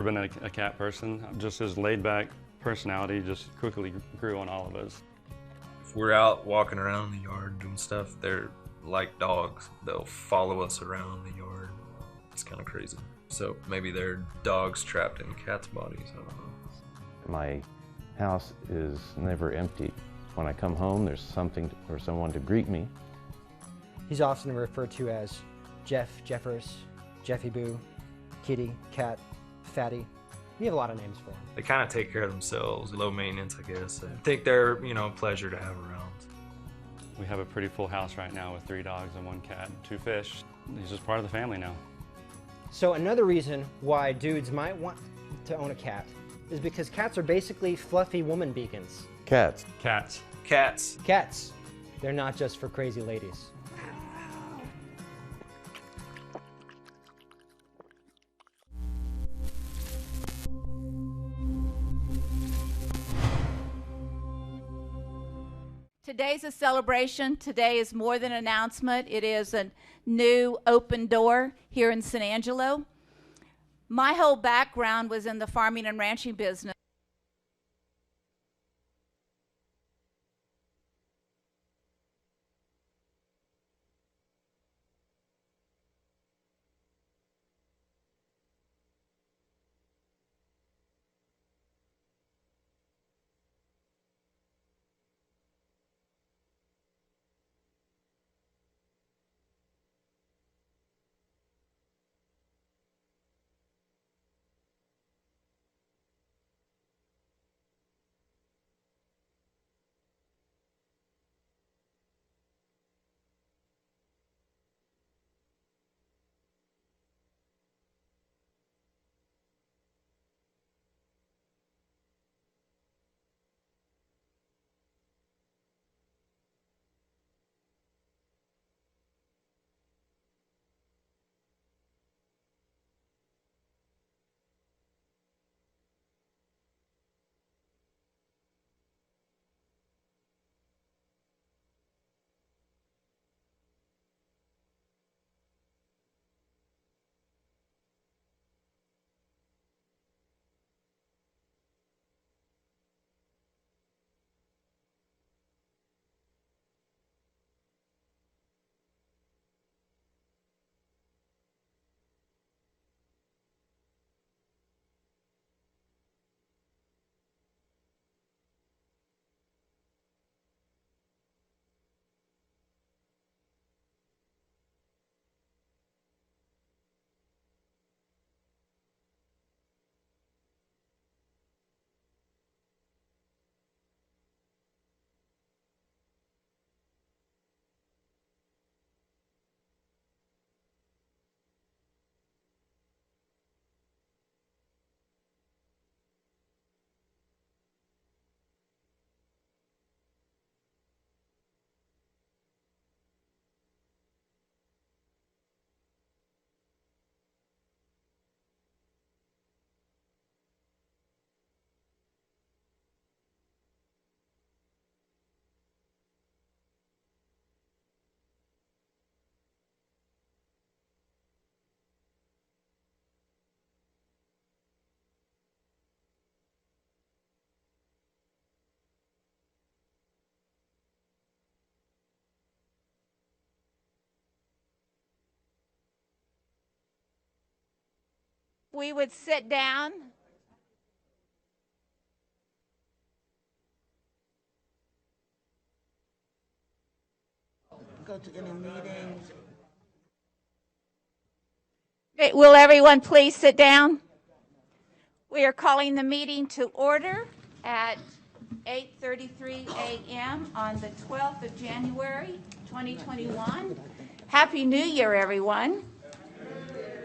I've been a cat person. Just his laid-back personality just quickly grew on all of us. If we're out walking around the yard doing stuff, they're like dogs. They'll follow us around the yard. It's kind of crazy. So maybe they're dogs trapped in cats' bodies. I don't know. My house is never empty. When I come home, there's something or someone to greet me. He's often referred to as Jeff, Jeffers, Jeffy Boo, Kitty, Cat, Fatty. We have a lot of names for him. They kind of take care of themselves. Low maintenance, I guess. I think they're, a pleasure to have around. We have a pretty full house right now with 3 dogs and 1 cat and 2 fish. He's just part of the family now. So another reason why dudes might want to own a cat is because cats are basically fluffy woman beacons. Cats. Cats. Cats. Cats. They're not just for crazy ladies. Today's a celebration. Today is more than an announcement. It is a new open door here in San Angelo. My whole background was in the farming and ranching business. We would sit down. Go to any meetings. Okay, will everyone please sit down? We are calling the meeting to order at 8:33 a.m. on the 12th of January, 2021. Happy New Year, everyone.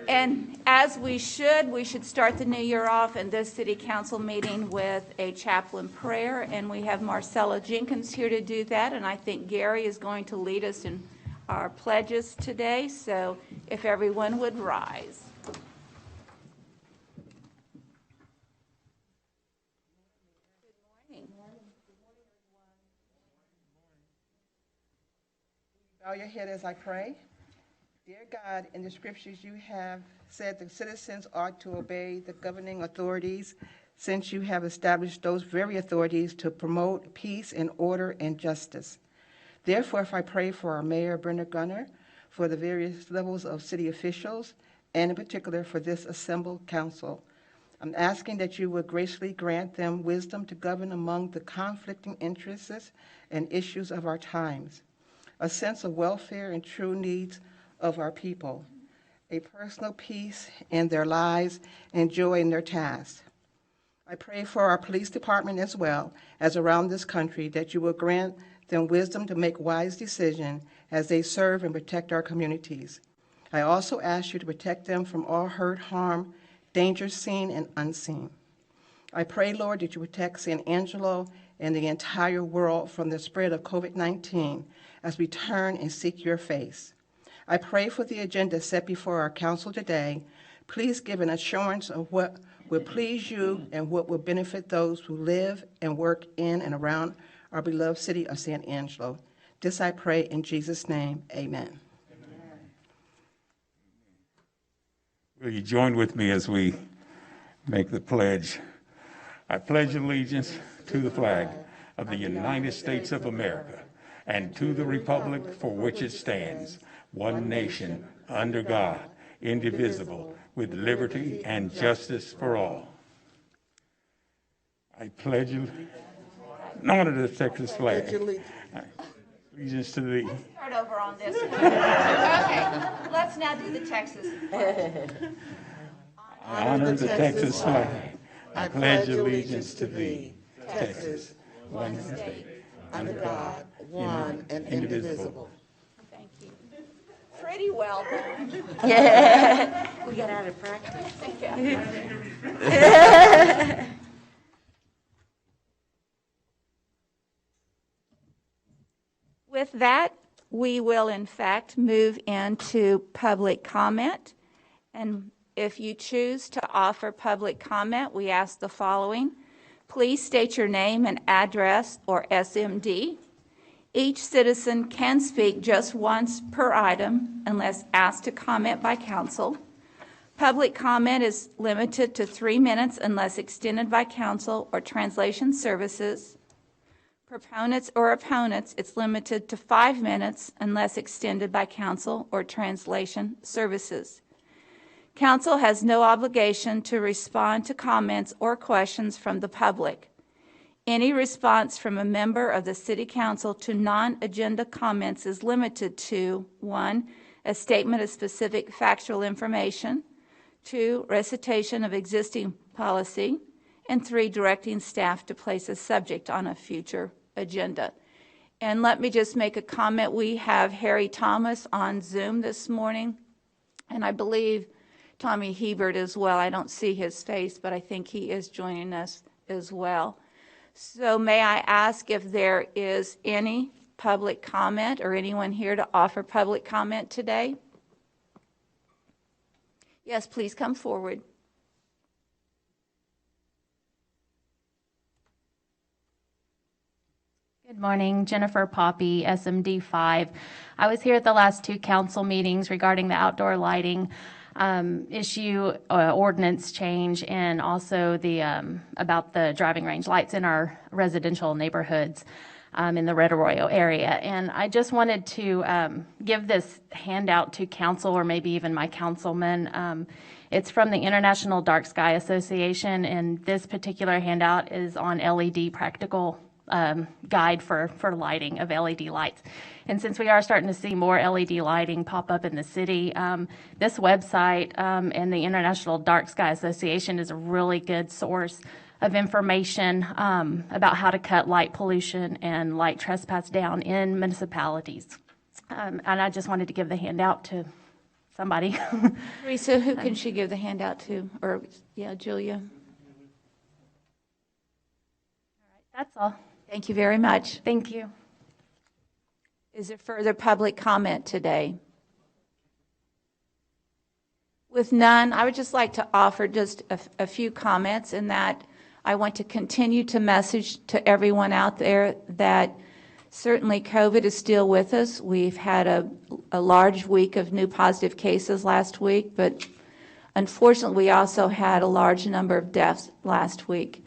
And as we should start the new year off in this city council meeting with a chaplain prayer, and we have Marcella Jenkins here to do that, and I think Gary is going to lead us in our pledges today, so if everyone would rise. Good morning. Bow your head as I pray. Dear God, in the scriptures you have said the citizens ought to obey the governing authorities, since you have established those very authorities to promote peace and order and justice. Therefore, if I pray for our Mayor, Brenda Gunner, for the various levels of city officials, and in particular for this assembled council, I'm asking that you would graciously grant them wisdom to govern among the conflicting interests and issues of our times, a sense of welfare and true needs of our people, a personal peace in their lives and joy in their tasks. I pray for our police department as well as around this country, that you will grant them wisdom to make wise decisions as they serve and protect our communities. I also ask you to protect them from all hurt, harm, danger seen and unseen. I pray, Lord, that you protect San Angelo and the entire world from the spread of COVID-19 as we turn and seek your face. I pray for the agenda set before our council today. Please give an assurance of what will please you and what will benefit those who live and work in and around our beloved city of San Angelo. This I pray in Jesus' name, amen. Will you join with me as we make the pledge? I pledge allegiance to the flag of the United States of America and to the republic for which it stands, one nation, under God, indivisible, with liberty and justice for all. I pledge honor to the Texas flag. Allegiance to thee. Start over on this. Okay, let's now do the Texas. Honor the Texas flag. I pledge allegiance to thee, Texas, one state, under God, one and indivisible. Thank you. Pretty well done. We got out of practice. With that, we will in fact move into public comment. And if you choose to offer public comment, we ask the following. Please state your name and address or SMD. Each citizen can speak just once per item unless asked to comment by council. Public comment is limited to 3 minutes unless extended by council or translation services. Proponents or opponents, it's limited to 5 minutes unless extended by council or translation services. Council has no obligation to respond to comments or questions from the public. Any response from a member of the City Council to non-agenda comments is limited to 1, a statement of specific factual information, 2, recitation of existing policy, and 3, directing staff to place a subject on a future agenda. And let me just make a comment. We have Harry Thomas on Zoom this morning, and I believe Tommy Hebert as well. I don't see his face, but I think he is joining us as well. So may I ask if there is any public comment or anyone here to offer public comment today? Yes, please come forward. Good morning, Jennifer Poppy, SMD 5. I was here at the last 2 council meetings regarding the outdoor lighting issue, ordinance change, and also the about the driving range lights in our residential neighborhoods in the Red Arroyo area. And I just wanted to give this handout to council, or maybe even my councilman. It's from the International Dark Sky Association, and this particular handout is on LED practical guide for lighting of LED lights. And since we are starting to see more LED lighting pop up in the city, this website and the International Dark Sky Association is a really good source of information about how to cut light pollution and light trespass down in municipalities. And I just wanted to give the handout to somebody. Teresa, who can she give the handout to? Or, yeah, Julia. All right, That's all. thank you very much. Thank you. Is there further public comment today? With none, I would just like to offer just a few comments in that I want to continue to message to everyone out there that Certainly, COVID is still with us. We've had a large week of new positive cases last week, but unfortunately, we also had a large number of deaths last week.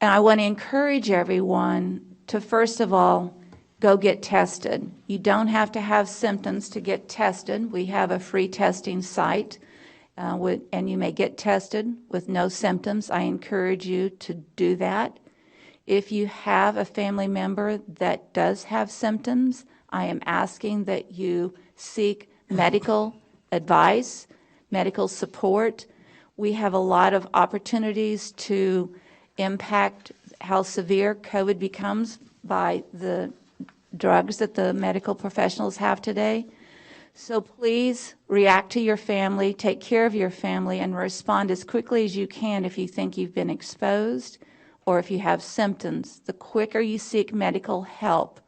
And I want to encourage everyone to, first of all, go get tested. You don't have to have symptoms to get tested. We have a free testing site, and you may get tested with no symptoms. I encourage you to do that. If you have a family member that does have symptoms, I am asking that you seek medical advice, medical support. We have a lot of opportunities to impact how severe COVID becomes by the drugs that the medical professionals have today. So please react to your family, take care of your family, and respond as quickly as you can if you think you've been exposed or if you have symptoms. The quicker you seek medical help,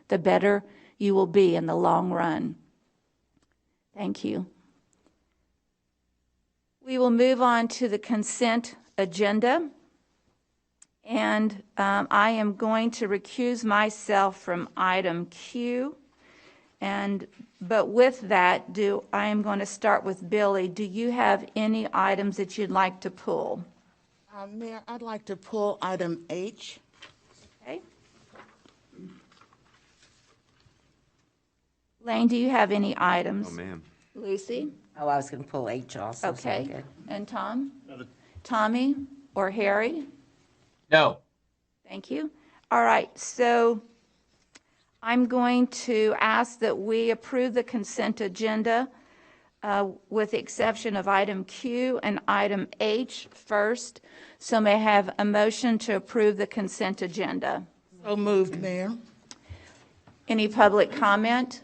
the better you will be in the long run. Thank you. We will move on to the consent agenda. And I am going to recuse myself from item Q. But with that, I am going to start with Billy. Do you have any items that you'd like to pull? Mayor, I'd like to pull item H. Okay. Lane, do you have any items? Oh, ma'am. Lucy? Oh, I was going to pull H also. Okay. So And Tom? Tommy or Harry? No. Thank you. All right, so I'm going to ask that we approve the consent agenda with the exception of item Q and item H first. So may I have a motion to approve the consent agenda? So moved, Mayor. Any public comment?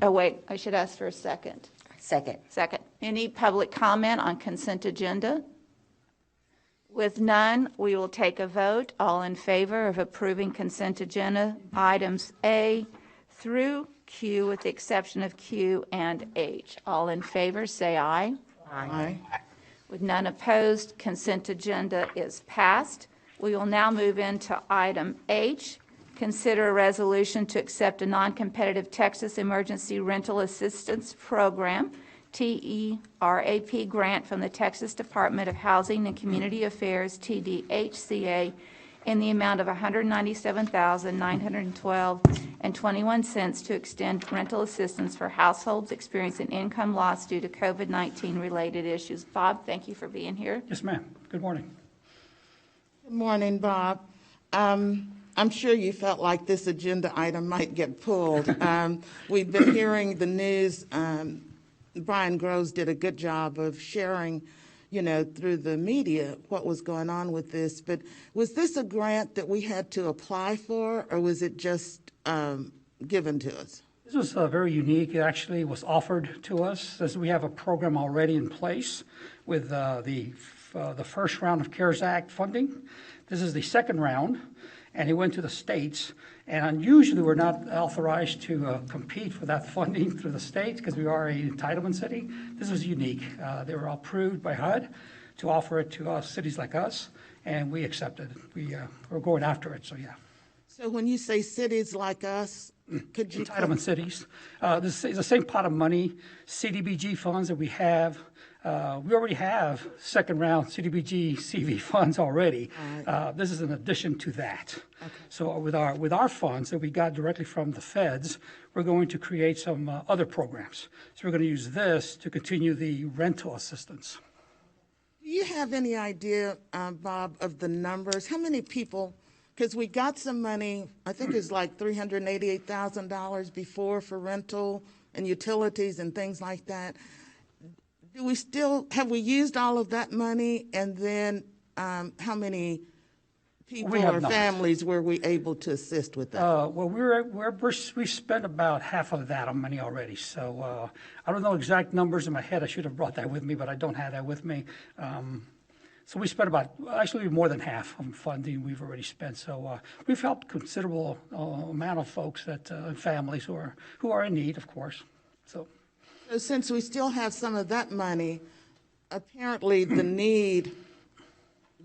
Oh, wait, I should ask for a second. Second. Second. Any public comment on consent agenda? With none, we will take a vote. All in favor of approving consent agenda items A through Q with the exception of Q and H. All in favor, say aye. Aye. With none opposed, consent agenda is passed. We will now move into item H. Consider a resolution to accept a non-competitive Texas Emergency Rental Assistance Program, TERAP grant from the Texas Department of Housing and Community Affairs, TDHCA, in the amount of $197,912.21 to extend rental assistance for households experiencing income loss due to COVID-19 related issues. Bob, thank you for being here. Yes, ma'am. Good morning. Good morning, Bob. I'm sure you felt like this agenda item might get pulled. We've been hearing the news. Brian Groves did a good job of sharing, through the media what was going on with this. But was this a grant that we had to apply for, or was it just given to us? This was very unique. It actually was offered to us as we have a program already in place with the first round of CARES Act funding. This is the second round, and it went to the states. And unusually, we're not authorized to compete for that funding through the states because we are an entitlement city. This was unique. They were approved by HUD to offer it to cities like us, and we accepted. We're going after it, so yeah. So when you say cities like us, could you... Entitlement cities. This is the same pot of money, CDBG funds that we have. We already have second round CDBG CV funds already. Right. This is an addition to that. Okay. So with our funds that we got directly from the feds, we're going to create some other programs. So we're going to use this to continue the rental assistance. Do you have any idea, Bob, of the numbers? How many people? Because we got some money, I think it's like $388,000 before for rental and utilities and things like that. Have we used all of that money? And then how many people or families were we able to assist with that? Well, we spent about half of that on money already. So I don't know exact numbers in my head. I should have brought that with me, but I don't have that with me. So we spent actually more than half of funding we've already spent. So we've helped considerable amount of folks families who are in need, of course. So since we still have some of that money, apparently the need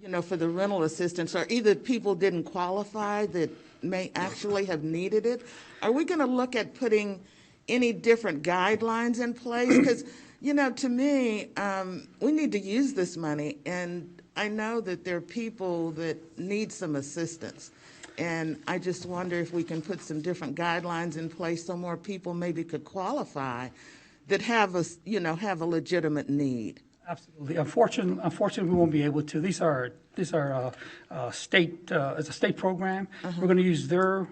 you know, for the rental assistance, or either people didn't qualify that may actually have needed it? Are we going to look at putting any different guidelines in place? Because, you know, to me, we need to use this money, and I know that there are people that need some assistance. And I just wonder if we can put some different guidelines in place so more people maybe could qualify that have a, you know, have a legitimate need. Absolutely. Unfortunately, we won't be able to. These are state. It's a state program. We're going to use their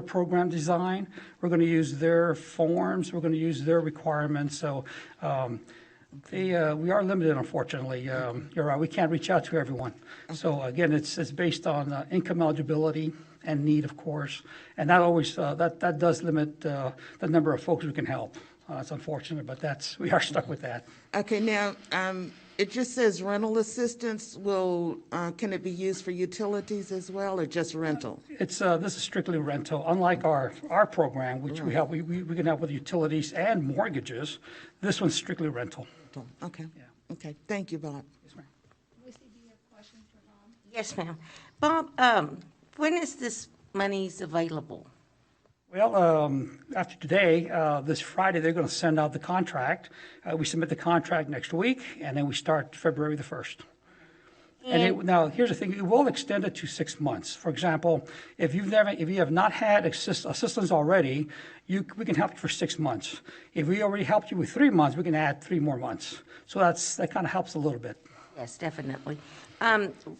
program design. We're going to use their forms. We're going to use their requirements. So we are limited, unfortunately. You're right. We can't reach out to everyone. So again, it's based on income eligibility and need, of course, and that always that does limit the number of folks we can help. It's unfortunate, but we are stuck with that. Okay, now it just says rental assistance. Can it be used for utilities as well, or just rental? It's this is strictly rental. Unlike our program, which we can help with utilities and mortgages. This one's strictly rental. Okay. Yeah. Okay. Thank you, Bob. Yes, ma'am. Lucy, do you have questions for Bob? Yes, ma'am. Bob, when is this monies available? Well, after today, this Friday, they're going to send out the contract. We submit the contract next week, and then we start February the 1st. Now, here's the thing: it will extend it to 6 months. For example, if you have not had assistance already, we can help you for 6 months. If we already helped you with 3 months, we can add 3 more months. So that kind of helps a little bit. Yes, definitely.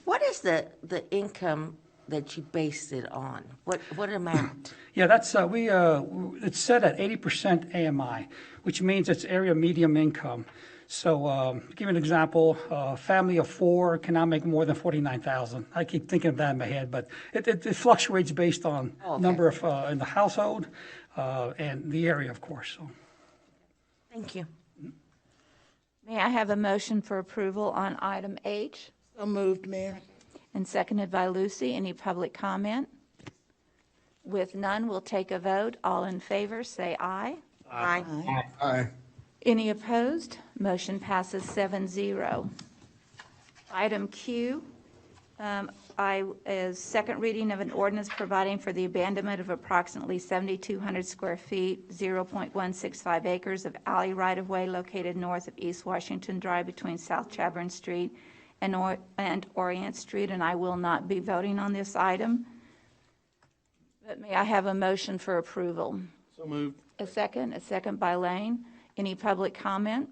What is the income that you based it on? What amount? Yeah, that's it's set at 80% AMI, which means it's area medium income. So, to give you an example, a family of 4 cannot make more than $49,000. I keep thinking of that in my head, but it fluctuates based on number of in the household and the area, of course. So. Thank you. May I have a motion for approval on item H? So moved, Mayor. And seconded by Lucy. Any public comment? With none, we'll take a vote. All in favor, say aye. Aye. Aye. Any opposed? Motion passes 7-0. Item Q is second reading of an ordinance providing for the abandonment of approximately 7,200 square feet, 0.165 acres of alley right-of-way located north of East Washington Drive between South Chadbourne Street and Orient Street, and I will not be voting on this item. But may I have a motion for approval? So moved. A second by Lane. Any public comment?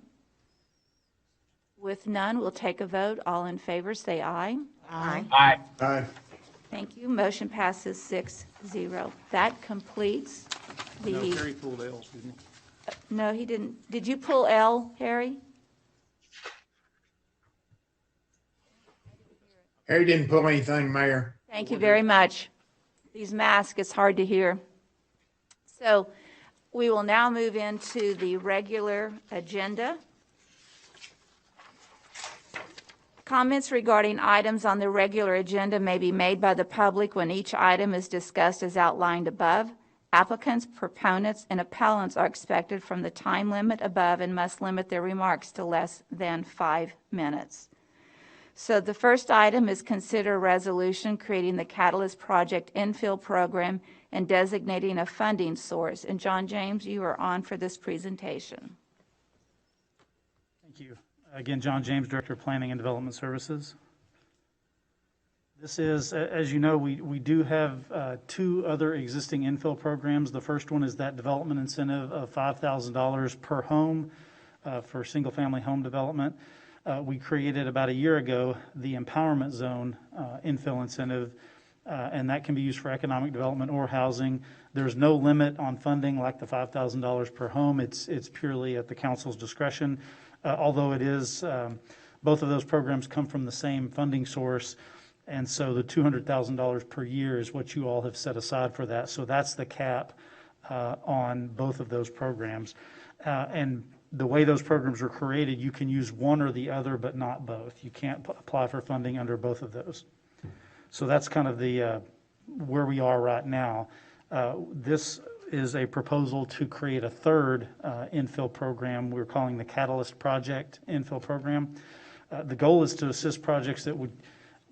With none, we'll take a vote. All in favor, say aye. Aye. Aye. Aye. Thank you. Motion passes 6-0. That completes the... No, Harry pulled L, excuse me. No, he didn't. Did you pull L, Harry? Harry didn't pull anything, Mayor. Thank you very much. These masks, it's hard to hear. So we will now move into the regular agenda. Comments regarding items on the regular agenda may be made by the public when each item is discussed as outlined above. Applicants, proponents, and appellants are expected from the time limit above and must limit their remarks to less than 5 minutes. So the first item is consider a resolution creating the Catalyst Project infill program and designating a funding source. And John James, you are on for this presentation. Thank you. Again, John James, Director of Planning and Development Services. This is, as you know, we do have 2 other existing infill programs. The first one is that development incentive of $5,000 per home for single-family home development. We created about a year ago the Empowerment Zone infill incentive, and that can be used for economic development or housing. There's no limit on funding like the $5,000 per home. It's purely at the council's discretion, although it is, both of those programs come from the same funding source, and so the $200,000 per year is what you all have set aside for that. So that's the cap on both of those programs. And the way those programs are created, you can use one or the other, but not both. You can't apply for funding under both of those. So that's kind of the where we are right now. This is a proposal to create a third infill program we're calling the Catalyst Project infill program. The goal is to assist projects that would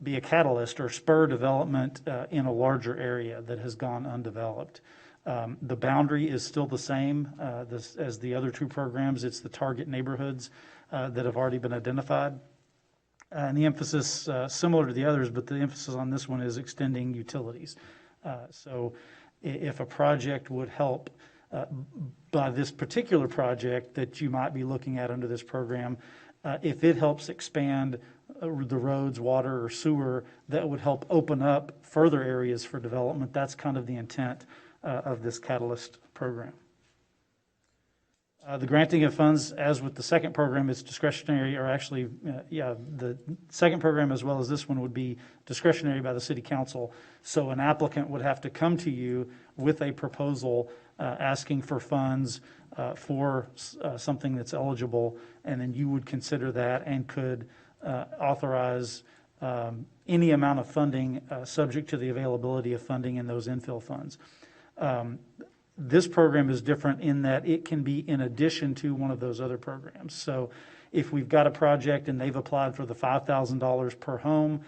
be a catalyst or spur development in a larger area that has gone undeveloped. The boundary is still the same as the other two programs. It's the target neighborhoods that have already been identified. And the emphasis, similar to the others, but the emphasis on this one is extending utilities. So if a project would help by this particular project that you might be looking at under this program, if it helps expand the roads, water, or sewer, that would help open up further areas for development. That's kind of the intent of this Catalyst program. The granting of funds, as with the second program, is discretionary, or actually, the second program as well as this one would be discretionary by the City Council. So an applicant would have to come to you with a proposal asking for funds for something that's eligible, and then you would consider that and could authorize any amount of funding subject to the availability of funding in those infill funds. This program is different in that it can be in addition to one of those other programs. So if we've got a project and they've applied for the $5,000 per home,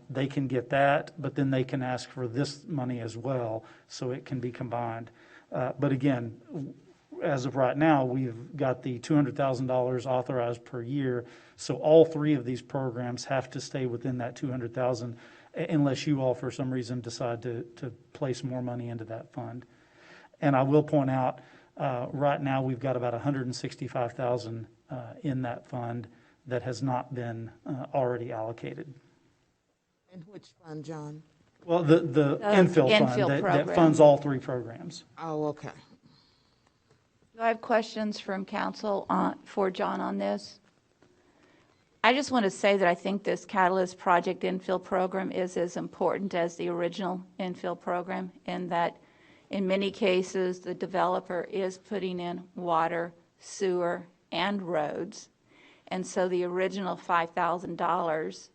they can get that, but then they can ask for this money as well, so it can be combined. But again, as of right now, we've got the $200,000 authorized per year, so all three of these programs have to stay within that $200,000 unless you all, for some reason, decide to place more money into that fund. And I will point out, right now we've got about $165,000 in that fund that has not been already allocated. And which fund, John? Well, the infill fund that funds all three programs. Oh, okay. Do I have questions from council for John on this? I just want to say that I think this Catalyst Project infill program is as important as the original infill program, in that in many cases the developer is putting in water, sewer, and roads. And so the original $5,000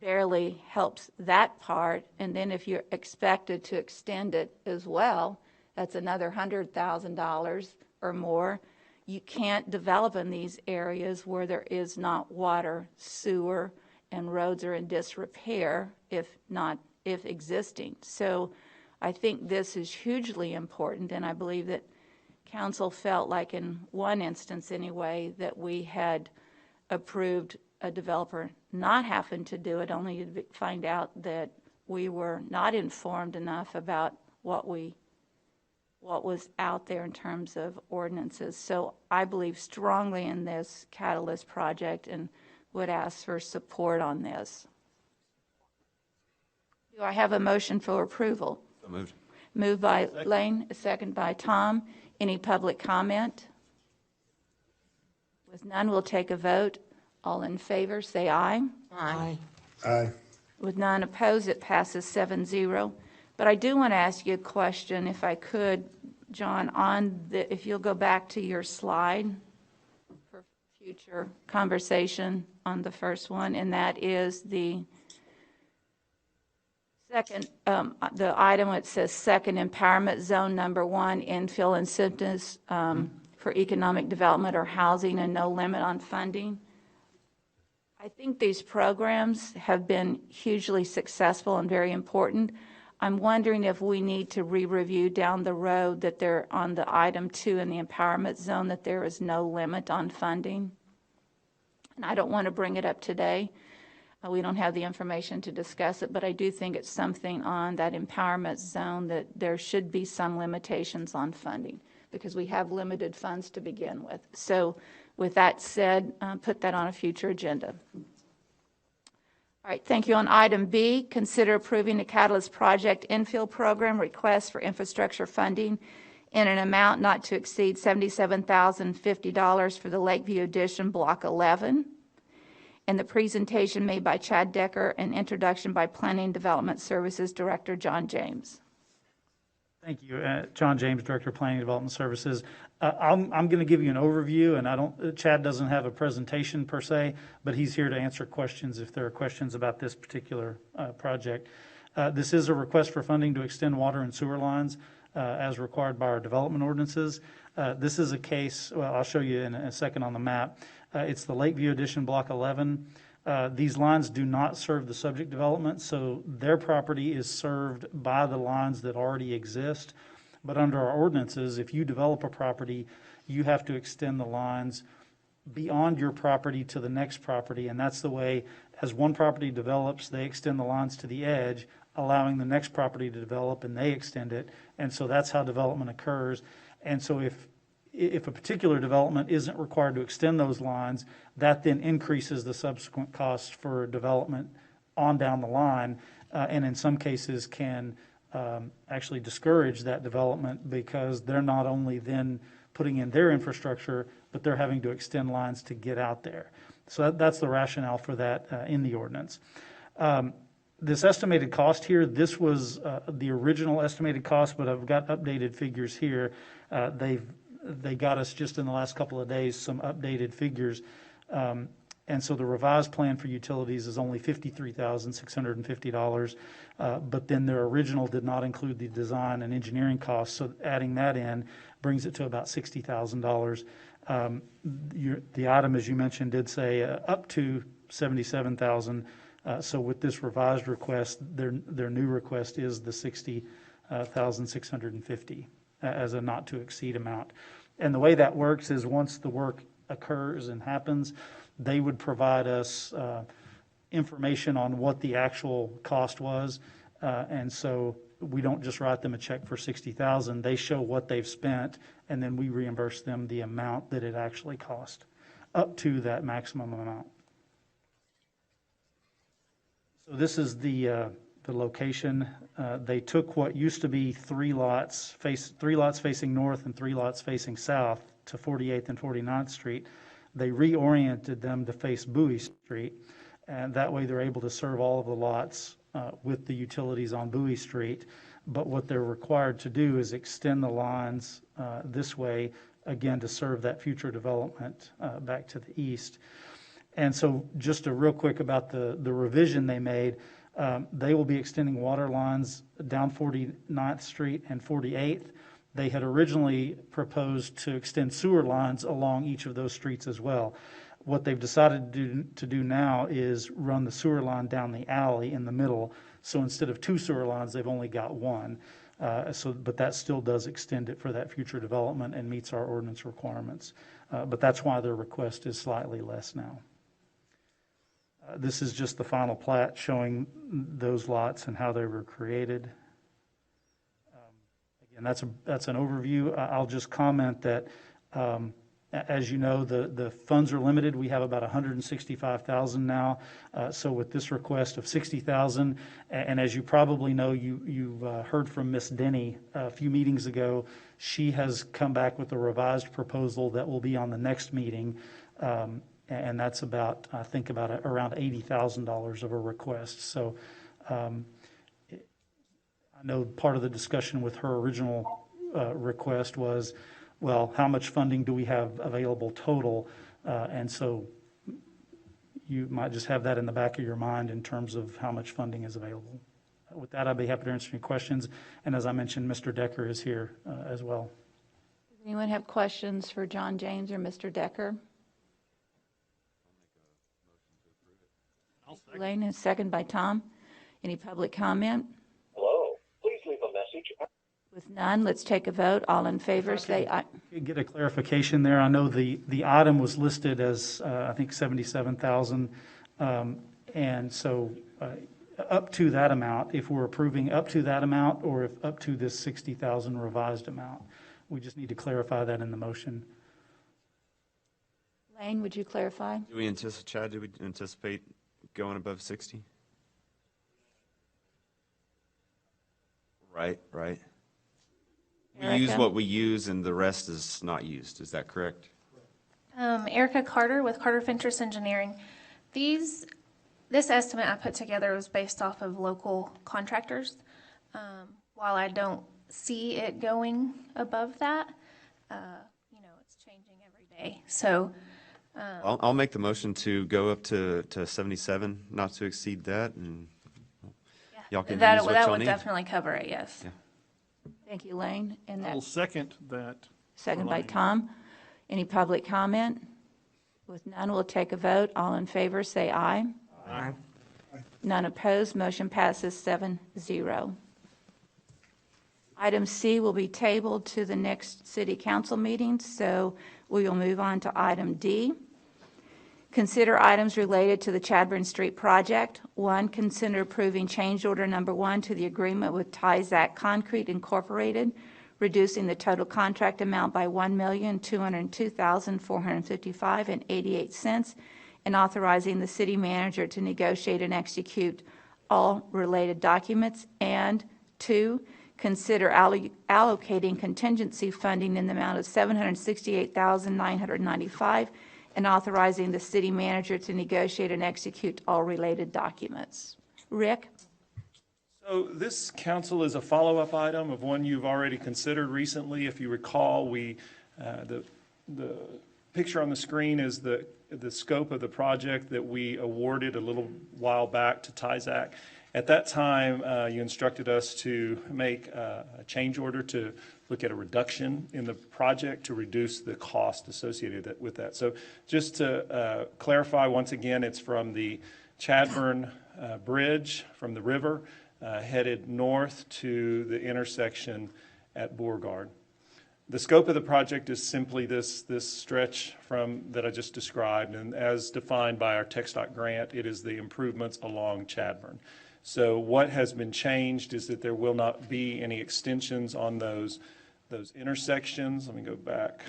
barely helps that part. And then if you're expected to extend it as well, that's another $100,000 or more. You can't develop in these areas where there is not water, sewer, and roads are in disrepair, if existing. So I think this is hugely important, and I believe that council felt like in one instance anyway that we had approved a developer not having to do it, only to find out that we were not informed enough about what was out there in terms of ordinances. So I believe strongly in this Catalyst project and would ask for support on this. Do I have a motion for approval? So moved. Moved by Lane, a second by Tom. Any public comment? With none, we'll take a vote. All in favor, say aye. Aye. Aye. With none opposed, it passes 7-0. But I do want to ask you a question, if I could, John, if you'll go back to your slide for future conversation on the first one, and that is the second, the item that says second empowerment zone number 1, infill incentives for economic development or housing and no limit on funding. I think these programs have been hugely successful and very important. I'm wondering if we need to re-review down the road that they're on the item 2 in the empowerment zone, that there is no limit on funding. And I don't want to bring it up today. We don't have the information to discuss it, but I do think it's something on that empowerment zone that there should be some limitations on funding because we have limited funds to begin with. So with that said, put that on a future agenda. All right, thank you. On item B, consider approving the Catalyst Project infill program request for infrastructure funding in an amount not to exceed $77,050 for the Lakeview Addition Block 11. And the presentation made by Chad Decker and introduction by Planning and Development Services Director John James. Thank you. John James, Director of Planning and Development Services. I'm going to give you an overview, and Chad doesn't have a presentation per se, but he's here to answer questions if there are questions about this particular project. This is a request for funding to extend water and sewer lines as required by our development ordinances. This is a case, well, I'll show you in a second on the map. It's the Lakeview Addition Block 11. These lines do not serve the subject development, so their property is served by the lines that already exist. But under our ordinances, if you develop a property, you have to extend the lines beyond your property to the next property. And that's the way, as one property develops, they extend the lines to the edge, allowing the next property to develop, and they extend it. And so that's how development occurs. And so if a particular development isn't required to extend those lines, that then increases the subsequent costs for development on down the line, and in some cases can actually discourage that development, because they're not only then putting in their infrastructure, but they're having to extend lines to get out there. So that's the rationale for that in the ordinance. This estimated cost here, this was the original estimated cost, but I've got updated figures here. They got us just in the last couple of days some updated figures. And so the revised plan for utilities is only $53,650, but then their original did not include the design and engineering costs, so adding that in brings it to about $60,000. The item, as you mentioned, did say up to $77,000. So with this revised request, their new request is the $60,650 as a not to exceed amount. And the way that works is once the work occurs and happens, they would provide us information on what the actual cost was. And so we don't just write them a check for $60,000. They show what they've spent, and then we reimburse them the amount that it actually cost, up to that maximum amount. So this is the location. They took what used to be three lots facing north and 3 lots facing south to 48th and 49th Street. They reoriented them to face Bowie Street, and that way they're able to serve all of the lots with the utilities on Bowie Street. But what they're required to do is extend the lines this way, again, to serve that future development back to the east. And so just a real quick about the revision they made, they will be extending water lines down 49th Street and 48th. They had originally proposed to extend sewer lines along each of those streets as well. What they've decided to do now is run the sewer line down the alley in the middle. So instead of 2 sewer lines, they've only got 1. But that still does extend it for that future development and meets our ordinance requirements. But that's why their request is slightly less now. This is just the final plat showing those lots and how they were created. Again, that's an overview. I'll just comment that, as you know, the funds are limited. We have about $165,000 now. So with this request of $60,000, and as you probably know, you've heard from Ms. Denny a few meetings ago. She has come back with a revised proposal that will be on the next meeting. And that's about, I think, around $80,000 of a request. So I know part of the discussion with her original request was, well, how much funding do we have available total? And so you might just have that in the back of your mind in terms of how much funding is available. With that, I'd be happy to answer any questions. And as I mentioned, Mr. Decker is here as well. Does anyone have questions for John James or Mr. Decker? Elaine, and second by Tom. Any public comment? Hello. Please leave a message. With none, let's take a vote. All in favor, say aye. Get a clarification there. I know the item was listed as, I think, $77,000. And so up to that amount, if we're approving up to that amount, or if up to this $60,000 revised amount, we just need to clarify that in the motion. Lane, would you clarify? Do we anticipate going above 60? Right. We use what we use and the rest is not used. Is that correct? Erica Carter with Carter Fentress Engineering. This estimate I put together was based off of local contractors. While I don't see it going above that, it's changing every day. So I'll make the motion to go up to 77, not to exceed that, and y'all can use what y'all that would need. Definitely cover it. Yes. Yeah. Thank you, Lane. And I'll second that. Second by Tom. Any public comment? With none, we'll take a vote. All in favor, say aye. Aye. None opposed, motion passes 7-0. Item C will be tabled to the next city council meeting, so we will move on to item D. Consider items related to the Chadburn Street project. 1, consider approving change order number 1 to the agreement with Tyzac Concrete Incorporated, reducing the total contract amount by $1,202,455.88, and authorizing the city manager to negotiate and execute all related documents. And 2, consider allocating contingency funding in the amount of $768,995 and authorizing the city manager to negotiate and execute all related documents. Rick? So this, council, is a follow-up item of one you've already considered recently. If you recall, the picture on the screen is the scope of the project that we awarded a little while back to Tyzac. At that time, you instructed us to make a change order to look at a reduction in the project to reduce the cost associated with that. So just to clarify, once again, it's from the Chadburn Bridge from the river headed north to the intersection at Beauregard. The scope of the project is simply this stretch from that I just described, and as defined by our TxDOT grant, it is the improvements along Chadburn. So what has been changed is that there will not be any extensions on those intersections. Let me go back.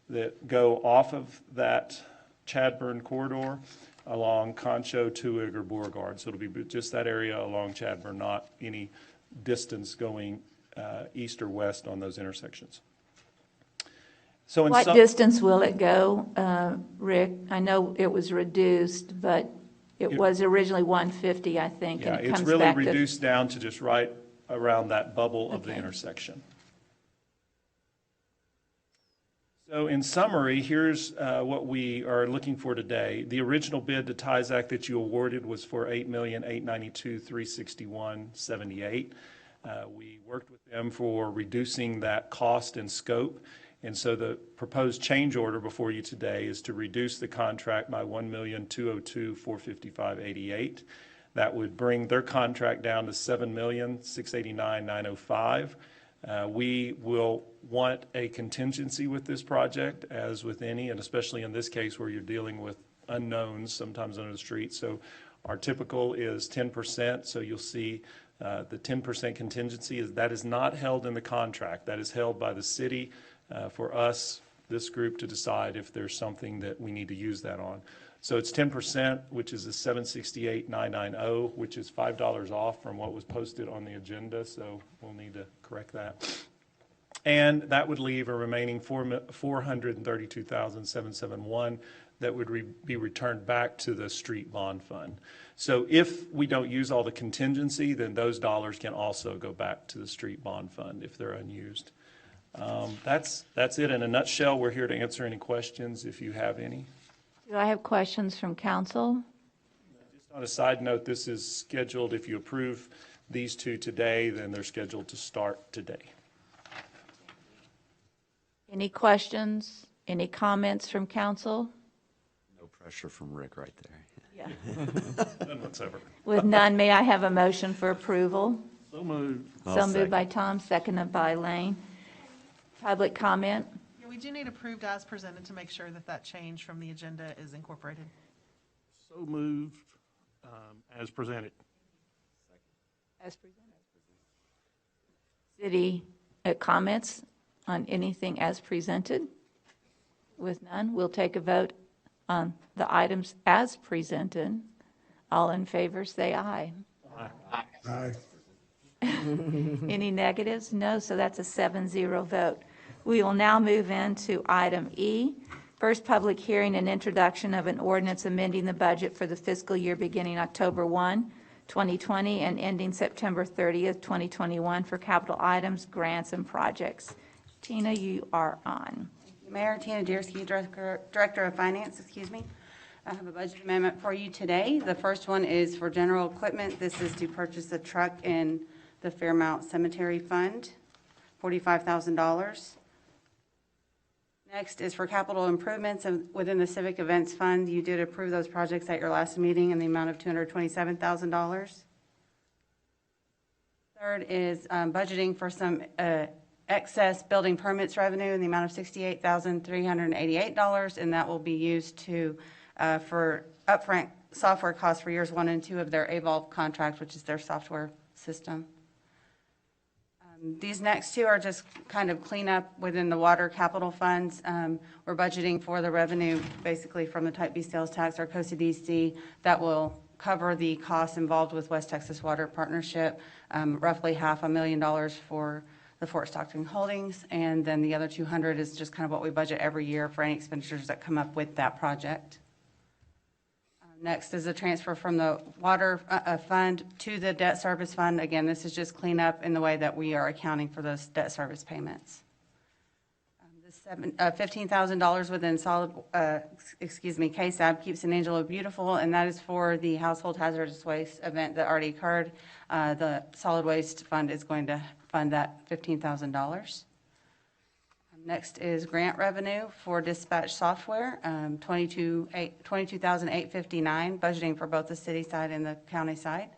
That go off of that Chadburn corridor along Concho, Tuig, or Beauregard. So it'll be just that area along Chadburn, not any distance going east or west on those intersections. So What distance will it go, Rick? I know it was reduced, but it was originally 150, I think. Yeah, and it it's comes really back reduced down to just right around that bubble of the intersection. So in summary, here's what we are looking for today. The original bid to Tyzac that you awarded was for $8,892,361.78. We worked with them for reducing that cost and scope. And so the proposed change order before you today is to reduce the contract by $1,202,455.88. That would bring their contract down to $7,689,905. We will want a contingency with this project, as with any, and especially in this case where you're dealing with unknowns sometimes under the street. So our typical is 10%. So you'll see the 10% contingency that is not held in the contract. That is held by the city for us, this group, to decide if there's something that we need to use that on. So it's 10%, which is the $768,990, which is $5 off from what was posted on the agenda. So we'll need to correct that. And that would leave a remaining $432,771 that would be returned back to the street bond fund. So if we don't use all the contingency, then those dollars can also go back to the street bond fund if they're unused. That's it in a nutshell. We're here to answer any questions if you have any. Do I have questions from council? Just on a side note, this is scheduled, if you approve these two today, then they're scheduled to start today. Any questions? Any comments from council? No pressure from Rick right there. Yeah. None whatsoever. With none, may I have a motion for approval? So moved. So moved by Tom, seconded by Lane. Public comment? Yeah, we do need approved as presented to make sure that that change from the agenda is incorporated. So moved as presented. As presented. City comments on anything as presented? With none, we'll take a vote on the items as presented. All in favor, say aye. Aye. Aye. Any negatives? No, so that's a 7-0 vote. We will now move into item E. First public hearing and introduction of an ordinance amending the budget for the fiscal year beginning October 1, 2020 and ending September 30th, 2021 for capital items, grants, and projects. Tina, you are on. Mayor, Tina Deersky, Director of Finance, I have a budget amendment for you today. The first one is for general equipment. This is to purchase a truck in the Fairmount Cemetery Fund, $45,000. Next is for capital improvements and within the Civic Events Fund. You did approve those projects at your last meeting in the amount of $227,000. Third is budgeting for some excess building permits revenue in the amount of $68,388, and that will be used to for upfront software costs for years 1 and 2 of their Evolve contract, which is their software system. These next two are just kind of cleanup within the water capital funds. We're budgeting for the revenue basically from the Type B sales tax or COSA DC that will cover the costs involved with West Texas Water Partnership, roughly $500,000 for the Fort Stockton Holdings, and then the other 200 is just kind of what we budget every year for any expenditures that come up with that project. Next is a transfer from the water fund to the debt service fund. Again, this is just cleanup in the way that we are accounting for those debt service payments. $15,000 within solid, KSAB, Keeps an Angelo Beautiful, and that is for the household hazardous waste event that already occurred. The solid waste fund is going to fund that $15,000. Next is grant revenue for dispatch software, $22,859, budgeting for both the city side and the county side.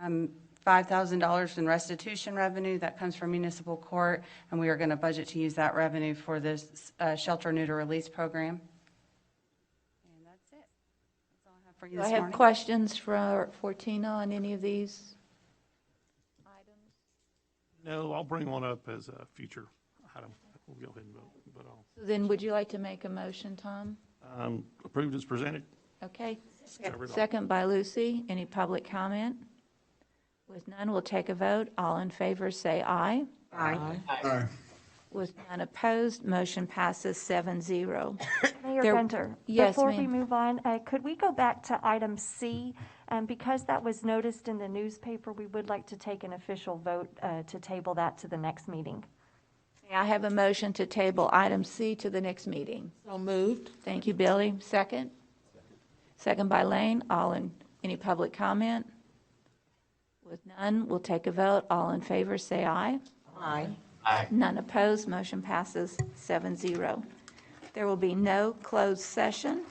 $5,000 in restitution revenue that comes from municipal court, and we are going to budget to use that revenue for this shelter neuter release program. And that's it. That's all I have for you this morning. Do I have questions for Tina on any of these? No, I'll bring one up as a future item. We'll go ahead and vote. So then would you like to make a motion, Tom? Approved as presented. Okay. Second by Lucy. Any public comment? With none, we'll take a vote. All in favor say aye. Aye. Aye. With none opposed, motion passes 7-0. Mayor There- Gunter, Yes, before we ma'am. move on, could we go back to item C? Because that was noticed in the newspaper, we would like to take an official vote to table that to the next meeting. May I have a motion to table item C to the next meeting? So moved. Thank you, Billy. Second? Second by Lane. Any public comment? With none, we'll take a vote. All in favor, say aye. Aye. Aye. None opposed, motion passes 7-0. There will be no closed session.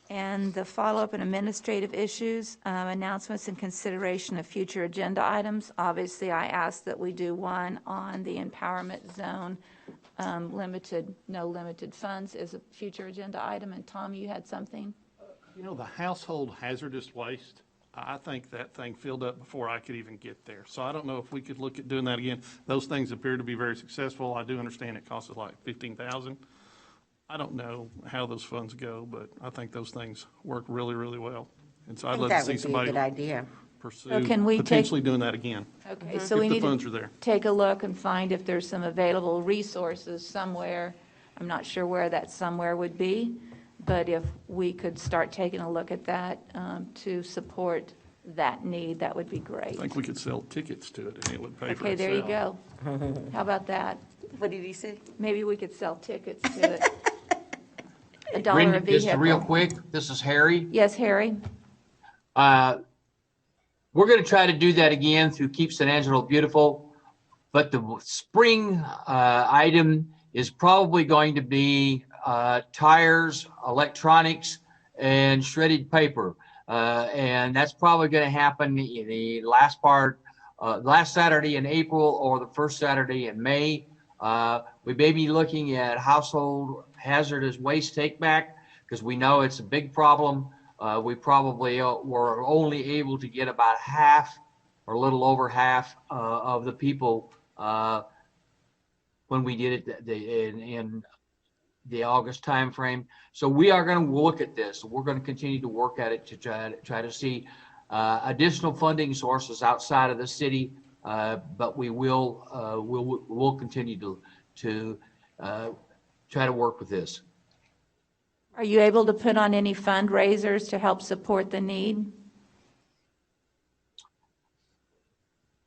And the follow-up and administrative issues, announcements and consideration of future agenda items. Obviously, I asked that we do one on the empowerment zone, no limited funds as a future agenda item. And Tom, you had something? You know, the household hazardous waste, I think that thing filled up before I could even get there. So I don't know if we could look at doing that again. Those things appear to be very successful. I do understand it costs us like $15,000. I don't know how those funds go, but I think those things work really, really well. And so I'd love to see somebody pursue So can we potentially doing that again. Okay, so we if the need funds are to there. take a look and find if there's some available resources somewhere. I'm not sure where that somewhere would be, but if we could start taking a look at that to support that need, that would be great. I think we could sell tickets to it and it would pay for Okay, itself. there you go. How about that? What did he say? Maybe we could sell tickets to it. $1 a Brenda, vehicle. just real quick, this is Harry. Yes, Harry? We're going to try to do that again through Keep San Angelo Beautiful, but the spring item is probably going to be tires, electronics, and shredded paper. And that's probably going to happen in the last Saturday in April or the first Saturday in May. We may be looking at household hazardous waste take back because we know it's a big problem. We probably were only able to get about half or a little over half of the people when we did it in the August timeframe. So we are going to look at this. We're going to continue to work at it to try to see additional funding sources outside of the city, but we will continue to try to work with this. Are you able to put on any fundraisers to help support the need?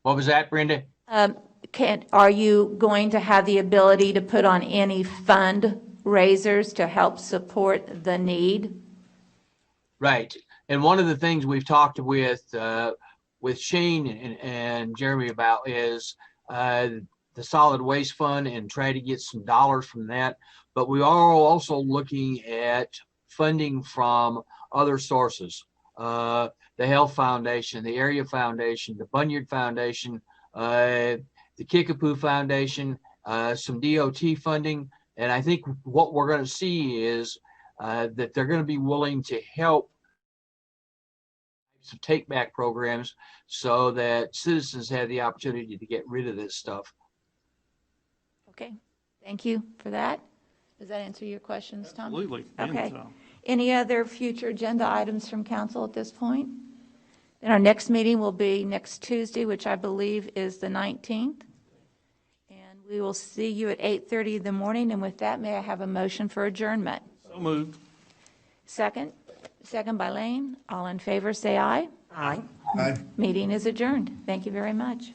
What was that, Brenda? Are you going to have the ability to put on any fundraisers to help support the need? Right. And one of the things we've talked with Shane and Jeremy about is the solid waste fund and try to get some dollars from that. But we are also looking at funding from other sources. The Health Foundation, the Area Foundation, the Bunyard Foundation, the Kickapoo Foundation, some DOT funding. And I think what we're going to see is that they're going to be willing to help some take back programs so that citizens have the opportunity to get rid of this stuff. Okay, thank you for that. Does that answer your questions, Tom? Absolutely. Okay. And, Any other future agenda items from council at this point? Then our next meeting will be next Tuesday, which I believe is the 19th. And we will see you at 8:30 in the morning. And with that, may I have a motion for adjournment? So moved. Second? Second by Lane. All in favor, say aye. Aye. Meeting is adjourned. Thank you very much.